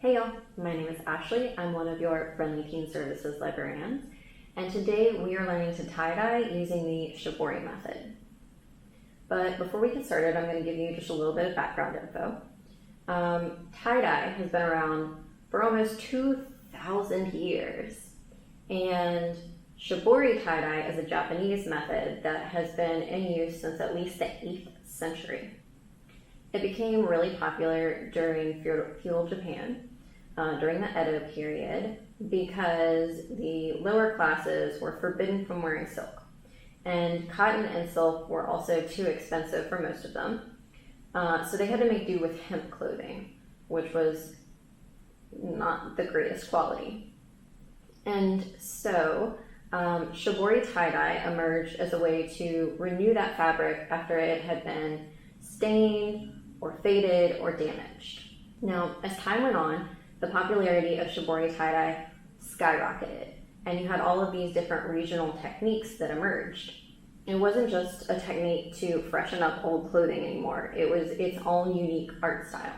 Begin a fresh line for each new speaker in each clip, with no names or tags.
Hey y'all, my name is Ashley. I'm one of your Friendly Teen Services librarians, and today we are learning to tie-dye using the Shibori method. But before we get started, I'm going to give you just a little bit of background info. Tie-dye has been around for almost 2,000 years, and Shibori tie-dye is a Japanese method that has been in use since at least the 8th century. It became really popular during feudal Japan during the Edo period because the lower classes were forbidden from wearing silk. And cotton and silk were also too expensive for most of them. So they had to make do with hemp clothing, which was not the greatest quality. And so Shibori tie-dye emerged as a way to renew that fabric after it had been stained or faded or damaged. Now, as time went on, the popularity of Shibori tie-dye skyrocketed, and you had all of these different regional techniques that emerged. It wasn't just a technique to freshen up old clothing anymore. It was its own unique art style.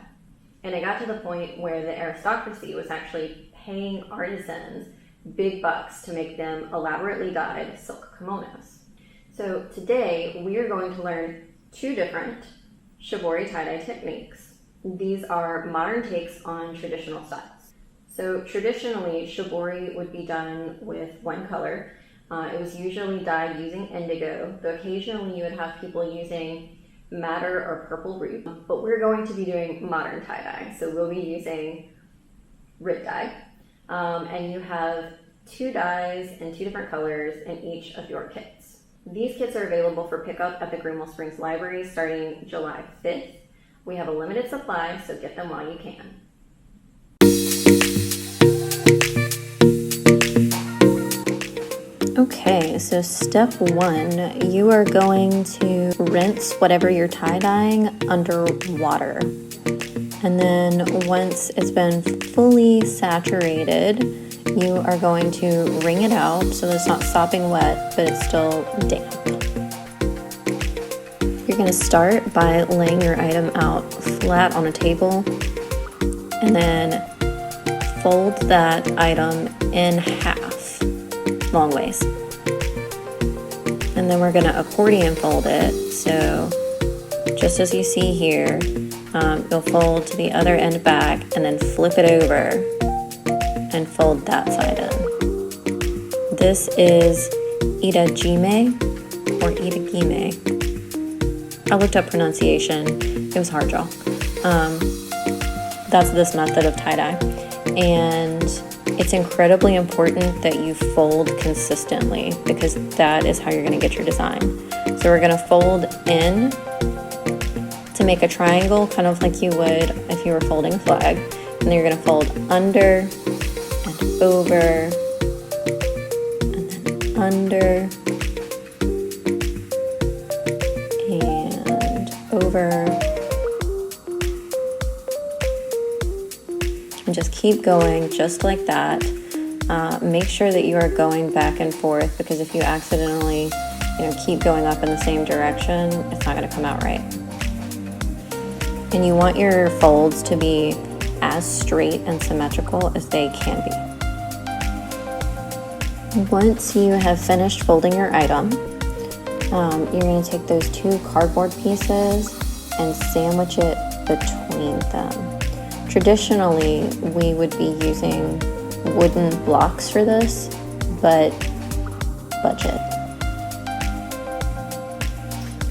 And it got to the point where the aristocracy was actually paying artisans big bucks to make them elaborately dyed silk kimonos. So today, we are going to learn two different Shibori tie-dye techniques. These are modern takes on traditional styles. So traditionally, Shibori would be done with one color. It was usually dyed using indigo, though occasionally you would have people using madder or purple root. But we're going to be doing modern tie-dye, so we'll be using rib dye. And you have two dyes in two different colors in each of your kits. These kits are available for pickup at the Greenwell Springs Library starting July 5th. We have a limited supply, so get them while you can. Okay, so step one, you are going to rinse whatever you're tie-dyeing under water. And then once it's been fully saturated, you are going to wring it out so that it's not sopping wet, but it's still damp. You're going to start by laying your item out flat on a table and then fold that item in half, long ways. And then we're going to accordion fold it, so just as you see here, you'll fold to the other end back and then flip it over and fold that side in. This is Itajime or Itajime. I looked up pronunciation. It was hard, y'all. That's this method of tie-dye. And it's incredibly important that you fold consistently because that is how you're going to get your design. So we're going to fold in to make a triangle, kind of like you would if you were folding a flag. And then you're going to fold under and over and then under and over. And just keep going just like that. Make sure that you are going back and forth because if you accidentally keep going up in the same direction, it's not going to come out right. And you want your folds to be as straight and symmetrical as they can be. Once you have finished folding your item, you're going to take those two cardboard pieces and sandwich it between them. Traditionally, we would be using wooden blocks for this, but budget.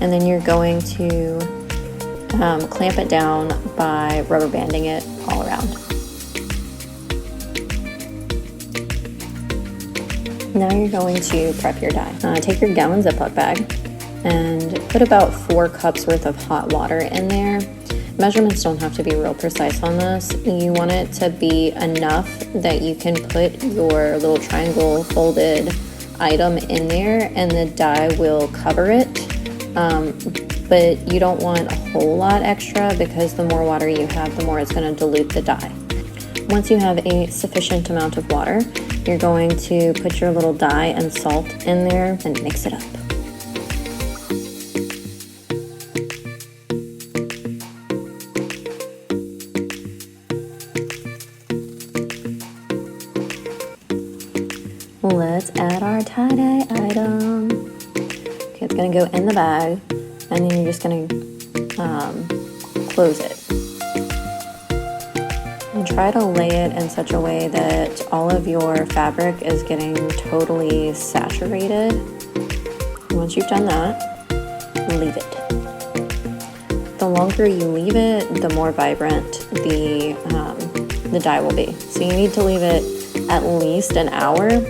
And then you're going to clamp it down by rubber banding it all around. Now you're going to prep your dye. Take your gallon Ziploc bag and put about 4 cups worth of hot water in there. Measurements don't have to be real precise on this. You want it to be enough that you can put your little triangle folded item in there and the dye will cover it. But you don't want a whole lot extra because the more water you have, the more it's going to dilute the dye. Once you have a sufficient amount of water, you're going to put your little dye and salt in there and mix it up. let's add our tie-dye item. Okay, it's gonna go in the bag, and then you're just gonna close it. And try to lay it in such a way that all of your fabric is getting totally saturated. Once you've done that, leave it. The longer you leave it, the more vibrant the dye will be. So you need to leave it at least an hour,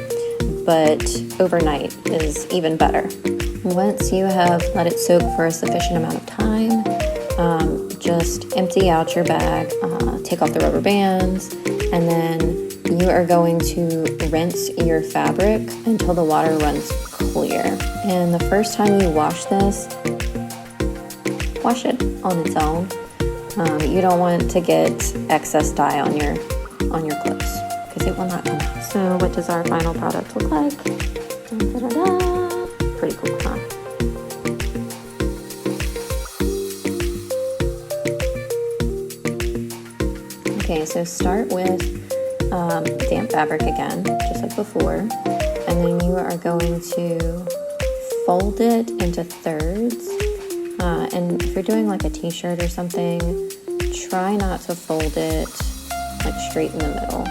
but overnight is even better. Once you have let it soak for a sufficient amount of time, just empty out your bag, take off the rubber bands, and then you are going to rinse your fabric until the water runs clear. And the first time you wash this, wash it on its own. You don't want to get excess dye on your clothes because it will not come out. So what does our final product look like? Da-da-da-da. Pretty cool, huh? Okay, so start with damp fabric again, just like before, and then you are going to fold it into thirds. And if you're doing like a t-shirt or something, try not to fold it like straight in the middle.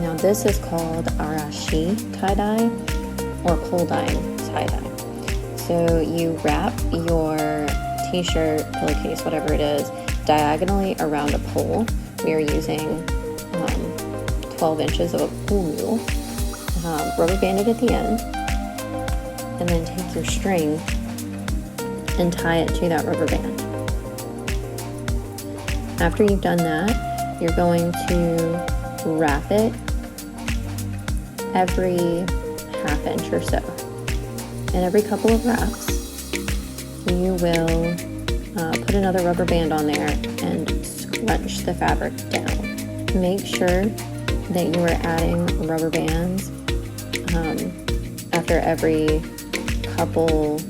Now this is called Arashi tie-dye or pole dyeing tie-dye. So you wrap your t-shirt, pillowcase, whatever it is, diagonally around a pole. We are using 12 inches of a pool mule, rubber band it at the end, and then take your string and tie it to that rubber band. After you've done that, you're going to wrap it every half inch or so. And every couple of wraps, you will put another rubber band on there and scrunch the fabric down. Make sure that you are adding rubber bands after every couple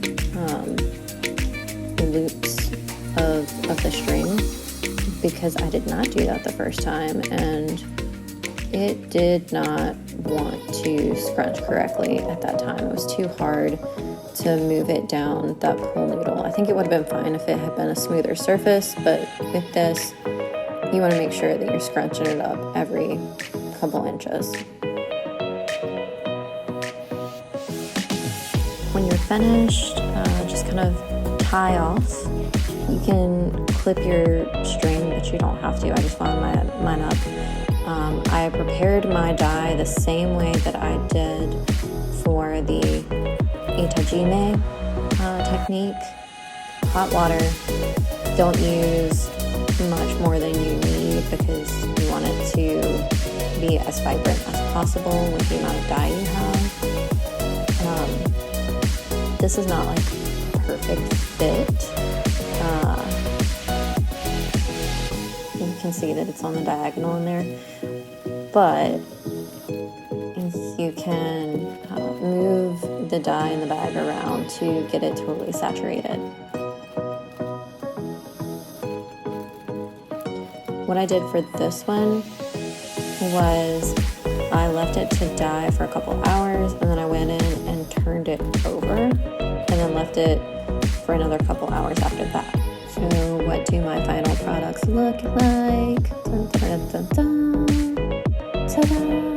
loops of the string, because I did not do that the first time and it did not want to scrunch correctly at that time. It was too hard to move it down that pool noodle. I think it would have been fine if it had been a smoother surface, but with this, you want to make sure that you're scrunching it up every couple inches. When you're finished, just kind of tie off. You can clip your string, but you don't have to. I just wound mine up. I prepared my dye the same way that I did for the Itajime technique. Hot water. Don't use much more than you need because you want it to be as vibrant as possible with the amount of dye you have. This is not like perfect fit. You can see that it's on the diagonal in there, but you can move the dye in the bag around to get it totally saturated. What I did for this one was I left it to dye for a couple hours, and then I went in and turned it over, and then left it for another couple hours after that. So what do my final products look like? Dun, dun, dun, dun, dun. Ta-da!